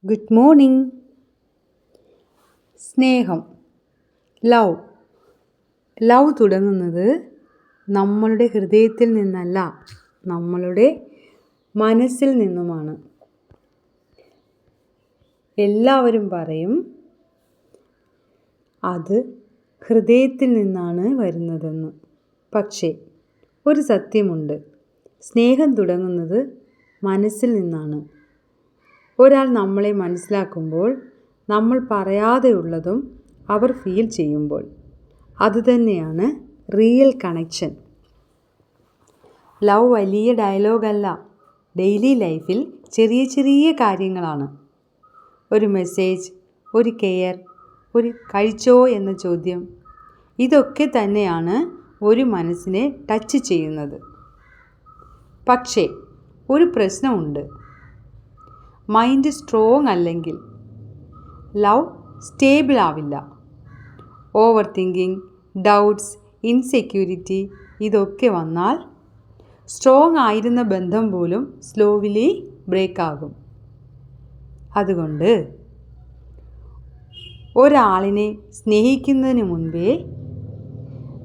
Good morning. സ്നേഹം, love തുടങ്ങുന്നത് നമ്മളുടെ ഹൃദയത്തിൽ നിന്നല്ല, നമ്മളുടെ മനസ്സിൽ നിന്നുമാണ്. എല്ലാവരും പറയും അത് ഹൃദയത്തിൽ നിന്നാണ് വരുന്നതെന്ന്. പക്ഷേ ഒരു സത്യമുണ്ട്, സ്നേഹം തുടങ്ങുന്നത് മനസ്സിൽ നിന്നാണ്. ഒരാൾ നമ്മളെ മനസ്സിലാക്കുമ്പോൾ, നമ്മൾ പറയാതെയുള്ളതും അവർ ഫീൽ ചെയ്യുമ്പോൾ, അതുതന്നെയാണ് റിയൽ കണക്ഷൻ. ലവ് വലിയ ഡയലോഗല്ല, ഡെയിലി ലൈഫിൽ ചെറിയ ചെറിയ കാര്യങ്ങളാണ്. ഒരു മെസ്സേജ്, ഒരു കെയർ, ഒരു കഴിച്ചോ എന്ന ചോദ്യം, ഇതൊക്കെ തന്നെയാണ് ഒരു മനസ്സിനെ ടച്ച് ചെയ്യുന്നത്. പക്ഷേ ഒരു പ്രശ്നമുണ്ട്, മൈൻഡ് സ്ട്രോങ് അല്ലെങ്കിൽ ലവ് സ്റ്റേബിൾ ആവില്ല. ഓവർ തിങ്കിങ്, ഡൗട്ട്സ്, ഇൻസെക്യൂരിറ്റി ഇതൊക്കെ വന്നാൽ സ്ട്രോങ് ആയിരുന്ന ബന്ധം പോലും സ്ലോവിലി ബ്രേക്ക് ആകും. അതുകൊണ്ട് ഒരാളിനെ സ്നേഹിക്കുന്നതിന് മുൻപേ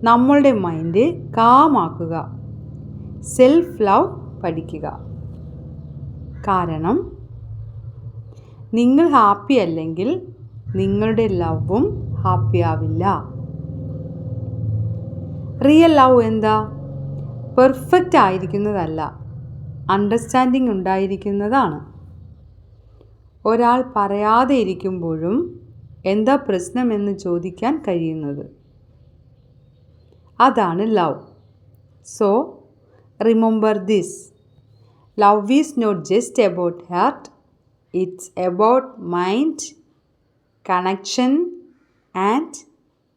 നമ്മളുടെ മൈൻഡ് കാമാക്കുക, സെൽഫ് ലവ് പഠിക്കുക. കാരണം നിങ്ങൾ ഹാപ്പി അല്ലെങ്കിൽ നിങ്ങളുടെ ലവും ഹാപ്പി ആവില്ല. റിയൽ ലവ് എന്താ? പെർഫെക്റ്റ് ആയിരിക്കുന്നതല്ല, അണ്ടർസ്റ്റാൻഡിങ് ഉണ്ടായിരിക്കുന്നതാണ്. ഒരാൾ പറയാതെ ഇരിക്കുമ്പോഴും എന്താ പ്രശ്നമെന്ന് ചോദിക്കാൻ കഴിയുന്നത്, അതാണ് love. So remember this, love is not just about heart, it's about mind, connection and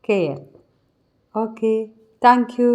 care. Okay, thank you.